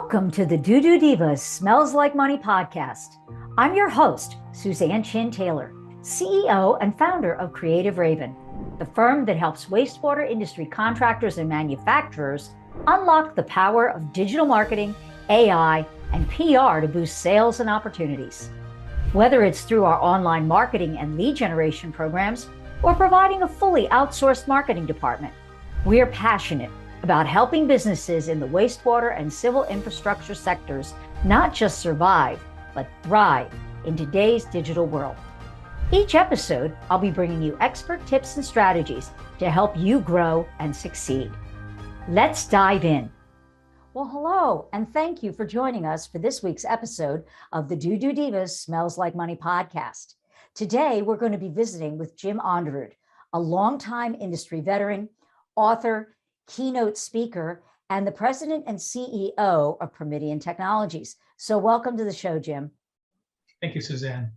Welcome to the DooDoo Diva Smells Like Money podcast. I'm your host, Suzanne Chin-Taylor, CEO and founder of Creative Raven, the firm that helps wastewater industry contractors and manufacturers unlock the power of digital marketing, AI, and PR to boost sales and opportunities. Whether it's through our online marketing and lead generation programs or providing a fully outsourced marketing department, we are passionate about helping businesses in the wastewater and civil infrastructure sectors not just survive, but thrive in today's digital world. Each episode, I'll be bringing you expert tips and strategies to help you grow and succeed. Let's dive in. Well, hello, and thank you for joining us for this week's episode of the DooDoo Divas Smells Like Money podcast. Today, we're going to be visiting with Jim Aanderud, a longtime industry veteran, author, keynote speaker, and the president and CEO of Promethean Technologies. So welcome to the show, Jim. Thank you, Suzanne.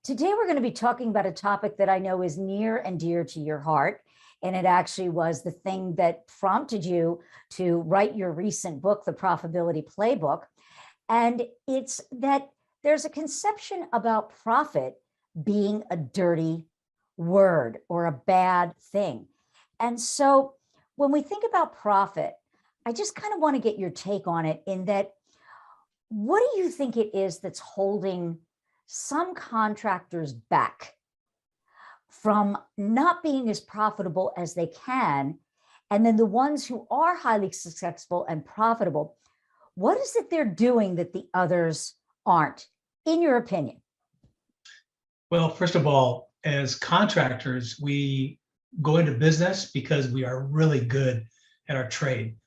Today, we're going to be talking about a topic that I know is near and dear to your heart. And it actually was the thing that prompted you to write your recent book, The Profitability Playbook. And it's that there's a conception about profit being a dirty word or a bad thing. And so when we think about profit, I just kind of want to get your take on it in that, what do you think it is that's holding some contractors back from not being as profitable as they can? And then the ones who are highly successful and profitable, what is it they're doing that the others aren't, in your opinion? Well, first of all, as contractors, we go into business because we are really good at our trade.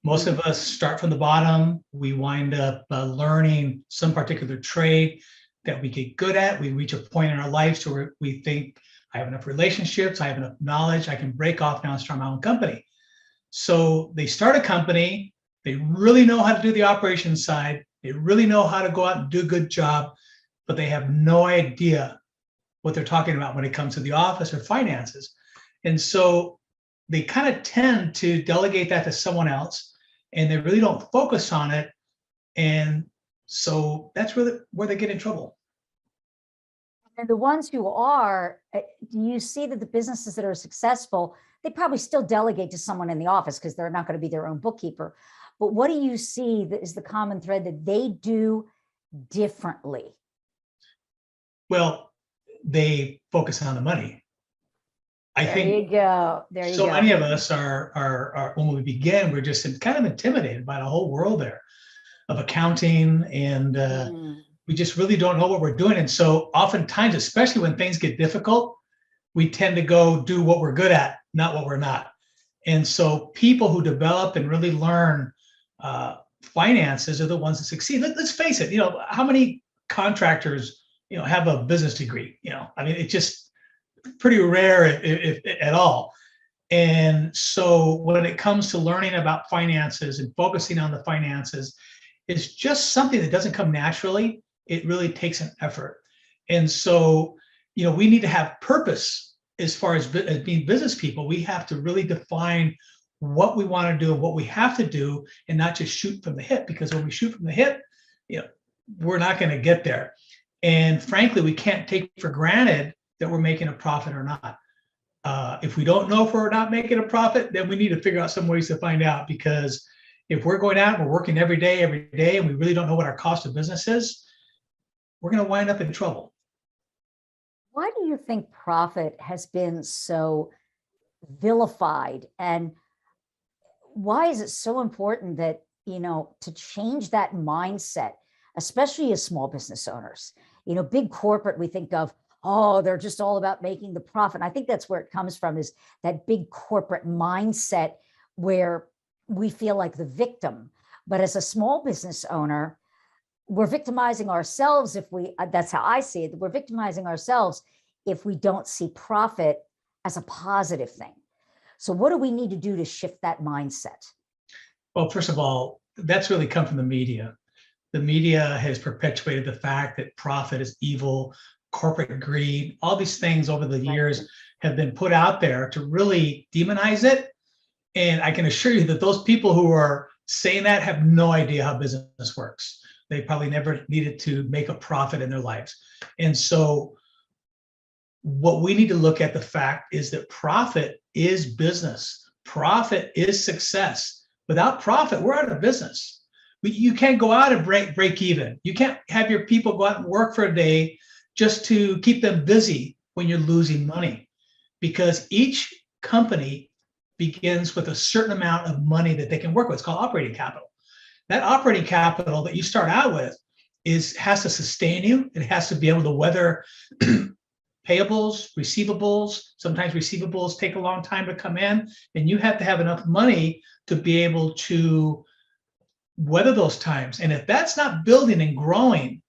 Most of us start from the bottom. We wind up learning some particular trade that we get good at. We reach a point in our lives where we think, I have enough relationships, I have enough knowledge, I can break off now and start my own company. So they start a company, they really know how to do the operations side, they really know how to go out and do a good job, but they have no idea what they're talking about when it comes to the office or finances. And so they kind of tend to delegate that to someone else, and they really don't focus on it. And so that's really where they get in trouble. And the ones who are, do you see that the businesses that are successful, they probably still delegate to someone in the office because they're not going to be their own bookkeeper. But what do you see that is the common thread that they do differently? Well, they focus on the money. I think there you go. So many of us are when we begin, we're just kind of intimidated by the whole world there of accounting, and we just really don't know what we're doing. And so oftentimes, especially when things get difficult, we tend to go do what we're good at, not what we're not. And so people who develop and really learn finances are the ones that succeed. Let's face it, how many contractors, have a business degree? I mean, it's just pretty rare if at all. And so when it comes to learning about finances and focusing on the finances, it's just something that doesn't come naturally. It really takes an effort. And so, we need to have purpose as far as being business people. We have to really define what we want to do and what we have to do, and not just shoot from the hip, because when we shoot from the hip, we're not going to get there. And frankly, we can't take for granted that we're making a profit or not. If we don't know if we're not making a profit, then we need to figure out some ways to find out, because if we're going out and we're working every day, and we really don't know what our cost of business is, we're going to wind up in trouble. Why do you think profit has been so vilified? And why is it so important that, to change that mindset, especially as small business owners? Big corporate, we think of, oh, they're just all about making the profit. And I think that's where it comes from, is that big corporate mindset where we feel like the victim. But as a small business owner, we're victimizing ourselves that's how I see it, we're victimizing ourselves if we don't see profit as a positive thing. So what do we need to do to shift that mindset? Well, first of all, that's really come from the media. The media has perpetuated the fact that profit is evil, corporate greed, all these things over the years have been put out there to really demonize it. And I can assure you that those people who are saying that have no idea how business works. They probably never needed to make a profit in their lives. And so what we need to look at the fact is that profit is business. Profit is success. Without profit, we're out of business. You can't go out and break even. You can't have your people go out and work for a day just to keep them busy when you're losing money, because each company begins with a certain amount of money that they can work with. It's called operating capital. That operating capital that you start out with has to sustain you. It has to be able to weather payables, receivables. Sometimes receivables take a long time to come in, and you have to have enough money to be able to weather those times. And if that's not building and growing,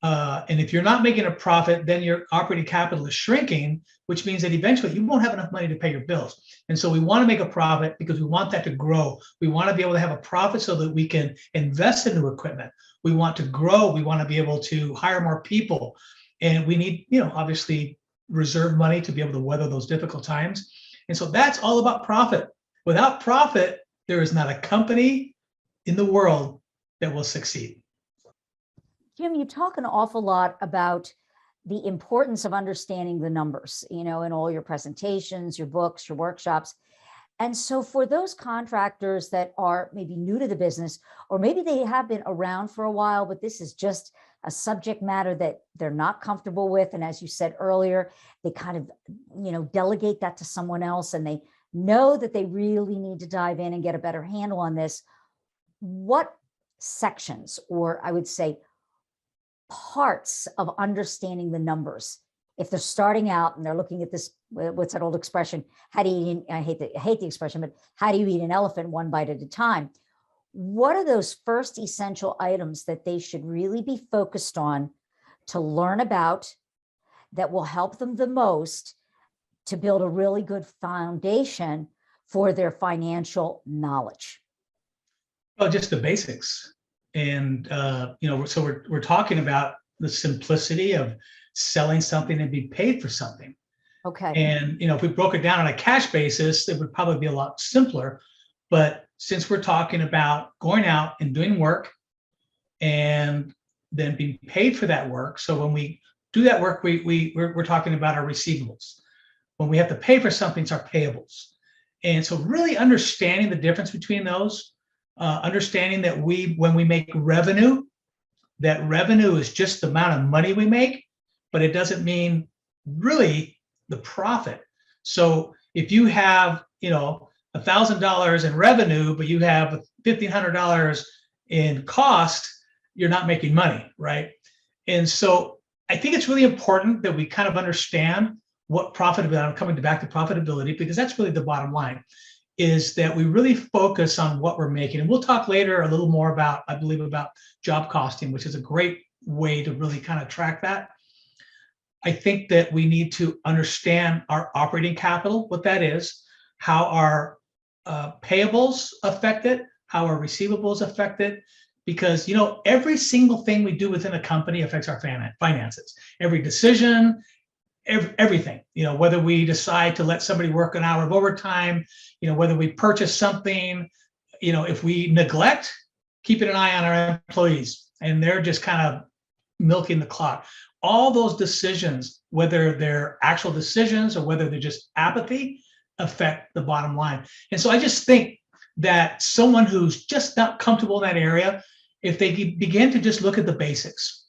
and if you're not making a profit, then your operating capital is shrinking, which means that eventually you won't have enough money to pay your bills. And so we want to make a profit because we want that to grow. We want to be able to have a profit so that we can invest in new equipment. We want to grow. We want to be able to hire more people. And we need, obviously reserve money to be able to weather those difficult times. And so that's all about profit. Without profit, there is not a company in the world that will succeed. Jim, you talk an awful lot about the importance of understanding the numbers, in all your presentations, your books, your workshops. And so for those contractors that are maybe new to the business, or maybe they have been around for a while, but this is just a subject matter that they're not comfortable with. And as you said earlier, they kind of, delegate that to someone else, and they know that they really need to dive in and get a better handle on this. What sections, or I would say parts of understanding the numbers, if they're starting out and they're looking at this, what's that old expression? How do you eat, I hate the expression, but how do you eat an elephant one bite at a time? What are those first essential items that they should really be focused on to learn about that will help them the most to build a really good foundation for their financial knowledge? Well, just the basics. And, so we're talking about the simplicity of selling something and be paid for something. Okay. And, if we broke it down on a cash basis, it would probably be a lot simpler. But since we're talking about going out and doing work and then being paid for that work. So when we do that work, we're talking about our receivables. When we have to pay for something, it's our payables. And so really understanding the difference between those, understanding that when we make revenue, that revenue is just the amount of money we make, but it doesn't mean really the profit. So if you have, $1,000 in revenue, but you have $1,500 in cost, you're not making money, right? And so I think it's really important that we kind of understand what profitability, I'm coming back to profitability, because that's really the bottom line, is that we really focus on what we're making. And we'll talk later a little more about, I believe, about job costing, which is a great way to really kind of track that. I think that we need to understand our operating capital, what that is, how our payables affect it, how our receivables affect it, because every single thing we do within a company affects our finances. Every decision, everything. Whether we decide to let somebody work an hour of overtime, whether we purchase something, if we neglect keeping an eye on our employees and they're just kind of milking the clock. All those decisions, whether they're actual decisions or whether they're just apathy, affect the bottom line. And so I just think that someone who's just not comfortable in that area, if they begin to just look at the basics,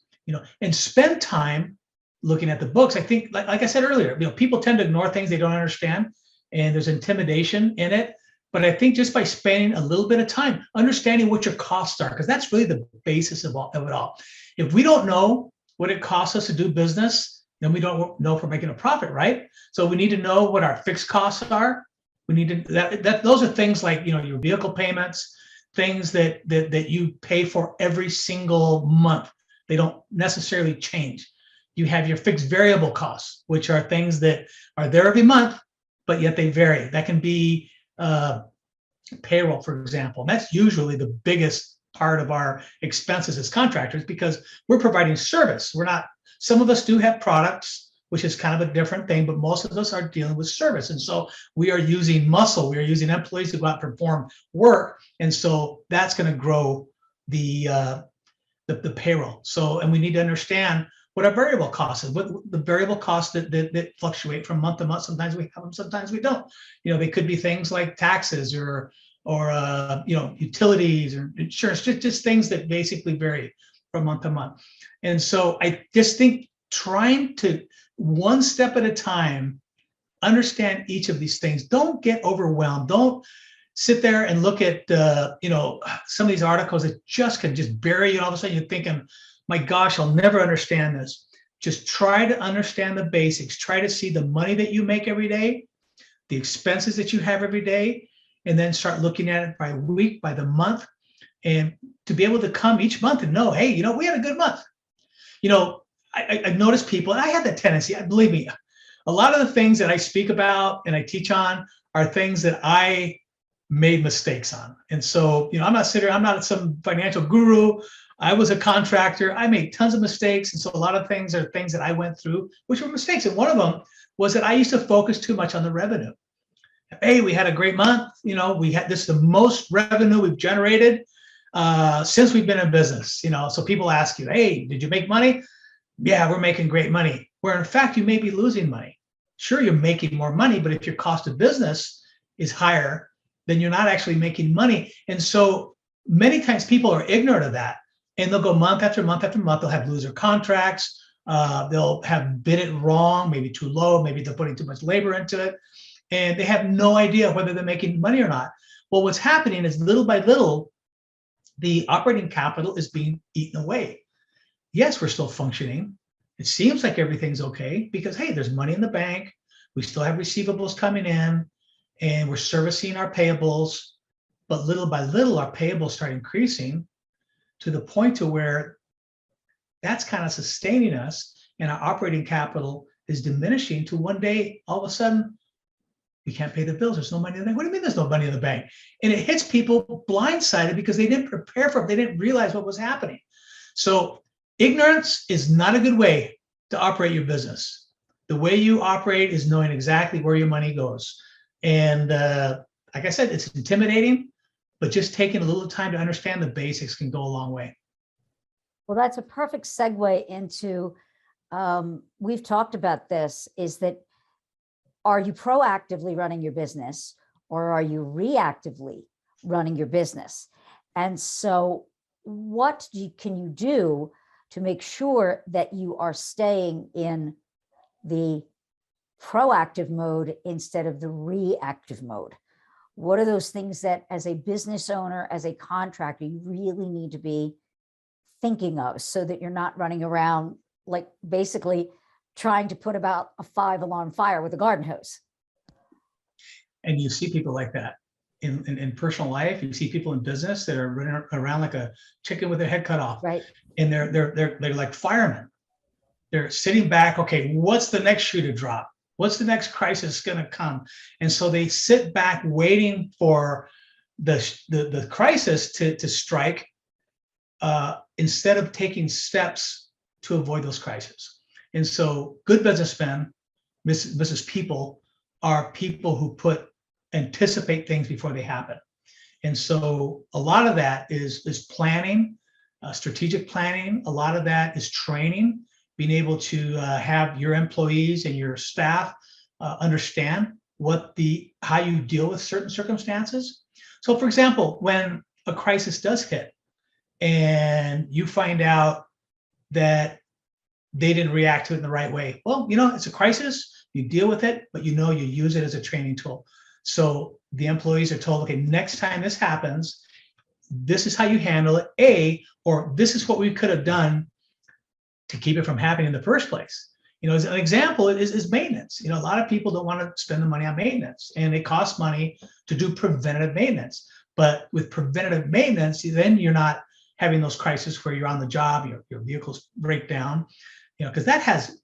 and spend time looking at the books, I think, like I said earlier, people tend to ignore things they don't understand, and there's intimidation in it. But I think just by spending a little bit of time understanding what your costs are, because that's really the basis of it all. If we don't know what it costs us to do business, then we don't know if we're making a profit, right? So we need to know what our fixed costs are. We need to those are things like your vehicle payments, things that you pay for every single month. They don't necessarily change. You have your fixed variable costs, which are things that are there every month, but yet they vary. That can be payroll, for example. And that's usually the biggest part of our expenses as contractors, because we're providing service. Some of us do have products, which is kind of a different thing, but most of us are dealing with service. And so we are using muscle, we are using employees to go out and perform work. And so that's going to grow the payroll. So, and we need to understand what our variable costs is, what the variable costs that fluctuate from month to month. Sometimes we have them, sometimes we don't. They could be things like taxes or utilities or insurance, just things that basically vary from month to month. And so I just think trying to, one step at a time, understand each of these things. Don't get overwhelmed. Don't sit there and look at some of these articles that can just bury you. And all of a sudden you're thinking, my gosh, I'll never understand this. Just try to understand the basics. Try to see the money that you make every day, the expenses that you have every day, and then start looking at it by week, by the month, and to be able to come each month and know, hey, we had a good month. I've noticed people, and I had that tendency, believe me, a lot of the things that I speak about and I teach on are things that I made mistakes on. And so, I'm not some financial guru. I was a contractor. I made tons of mistakes. And so a lot of things are things that I went through, which were mistakes. And one of them was that I used to focus too much on the revenue. Hey, we had a great month. This is the most revenue we've generated since we've been in business. So people ask you, hey, did you make money? Yeah, we're making great money. Where in fact, you may be losing money. Sure, you're making more money, but if your cost of business is higher, then you're not actually making money. And so many times people are ignorant of that. And they'll go month after month after month. They'll have loser contracts. They'll have bid it wrong, maybe too low. Maybe they're putting too much labor into it. And they have no idea whether they're making money or not. Well, what's happening is little by little, the operating capital is being eaten away. Yes, we're still functioning. It seems like everything's okay because, hey, there's money in the bank. We still have receivables coming in and we're servicing our payables. But little by little, our payables start increasing to the point to where that's kind of sustaining us and our operating capital is diminishing to one day, all of a sudden, we can't pay the bills. There's no money in the bank. What do you mean there's no money in the bank? And it hits people blindsided because they didn't prepare for it. They didn't realize what was happening. So ignorance is not a good way to operate your business. The way you operate is knowing exactly where your money goes. And like I said, it's intimidating, but just taking a little time to understand the basics can go a long way. Well, that's a perfect segue into, we've talked about this, is that are you proactively running your business or are you reactively running your business? And so what can you do to make sure that you are staying in the proactive mode instead of the reactive mode? What are those things that as a business owner, as a contractor, you really need to be thinking of so that you're not running around like basically trying to put about a 5-alarm fire with a garden hose? And you see people like that in personal life. You see people in business that are running around like a chicken with their head cut off. Right. And they're like firemen. They're sitting back. Okay, what's the next shoe to drop? What's the next crisis going to come? And so they sit back waiting for the crisis to strike instead of taking steps to avoid those crises. And so good businessmen, business people, are people who anticipate things before they happen. And so a lot of that is planning, strategic planning. A lot of that is training, being able to have your employees and your staff understand how you deal with certain circumstances. So for example, when a crisis does hit and you find out that they didn't react to it in the right way, well, it's a crisis, you deal with it, but you use it as a training tool. So the employees are told, okay, next time this happens, this is how you handle it, or this is what we could have done to keep it from happening in the first place. As an example, is maintenance. A lot of people don't want to spend the money on maintenance, and it costs money to do preventative maintenance. But with preventative maintenance, then you're not having those crises where you're on the job, your vehicles break down, because that has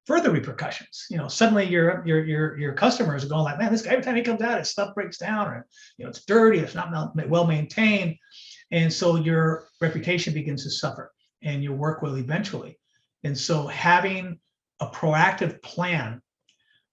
further repercussions. Suddenly your customers are going like, man, this guy, every time he comes out, his stuff breaks down, or it's dirty, it's not well maintained, and so your reputation begins to suffer, and your work will eventually. And so having a proactive plan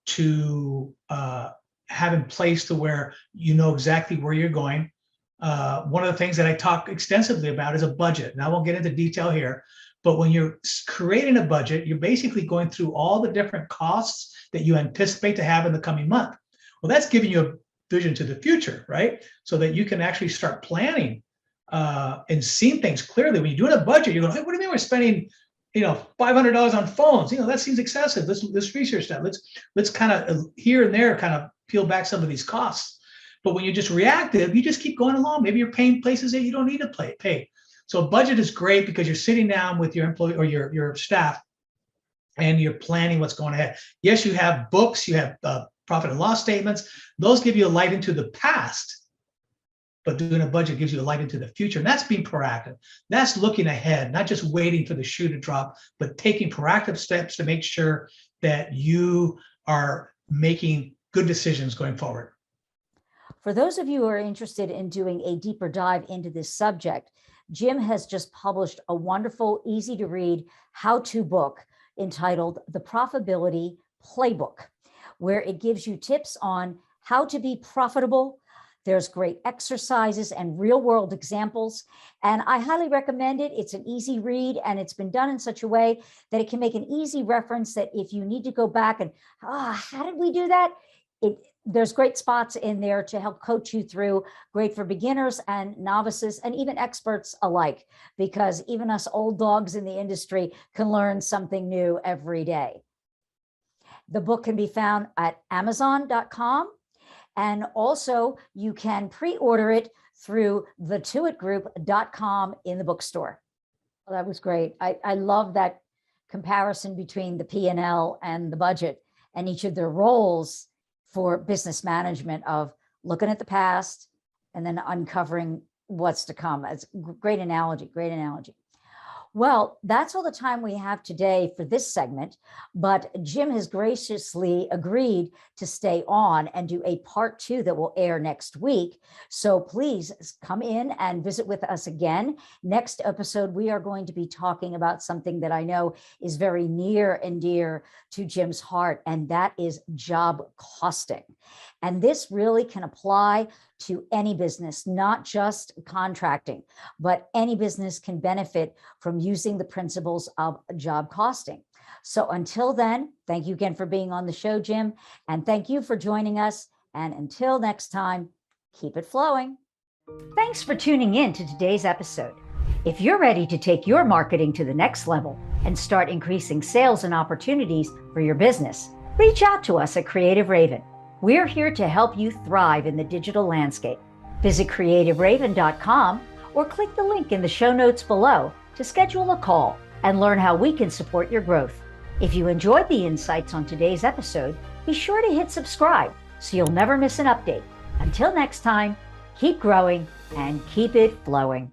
to have in place to where you know exactly where you're going. One of the things that I talk extensively about is a budget. And I won't get into detail here, but when you're creating a budget, you're basically going through all the different costs that you anticipate to have in the coming month. Well, that's giving you a vision to the future, right? So that you can actually start planning and seeing things clearly. When you're doing a budget, you're going, hey, what do you mean we're spending, $500 on phones? That seems excessive. Let's research that. Let's kind of here and there kind of peel back some of these costs. But when you're just reactive, you just keep going along. Maybe you're paying places that you don't need to pay. So a budget is great because you're sitting down with your employee or your staff and you're planning what's going ahead. Yes, you have books, you have profit and loss statements. Those give you a light into the past. But doing a budget gives you a light into the future. And that's being proactive. That's looking ahead, not just waiting for the shoe to drop, but taking proactive steps to make sure that you are making good decisions going forward. For those of you who are interested in doing a deeper dive into this subject, Jim has just published a wonderful, easy to read how-to book entitled The Profitability Playbook, where it gives you tips on how to be profitable. There's great exercises and real world examples. And I highly recommend it. It's an easy read and it's been done in such a way that it can make an easy reference that if you need to go back and, how did we do that? There's great spots in there to help coach you through, great for beginners and novices and even experts alike, because even us old dogs in the industry can learn something new every day. The book can be found at Amazon.com. And also you can pre-order it through thetwoitgroup.com in the bookstore. Well, that was great. I love that comparison between the P&L and the budget and each of their roles for business management of looking at the past and then uncovering what's to come. It's a great analogy, great analogy. Well, that's all the time we have today for this segment, but Jim has graciously agreed to stay on and do a part 2 that will air next week. So please come in and visit with us again. Next episode, we are going to be talking about something that I know is very near and dear to Jim's heart, and that is job costing. And this really can apply to any business, not just contracting, but any business can benefit from using the principles of job costing. So until then, thank you again for being on the show, Jim, and thank you for joining us. And until next time, keep it flowing. Thanks for tuning in to today's episode. If you're ready to take your marketing to the next level and start increasing sales and opportunities for your business, reach out to us at Creative Raven. We're here to help you thrive in the digital landscape. Visit creativeraven.com or click the link in the show notes below to schedule a call and learn how we can support your growth. If you enjoyed the insights on today's episode, be sure to hit subscribe so you'll never miss an update. Until next time, keep growing and keep it flowing.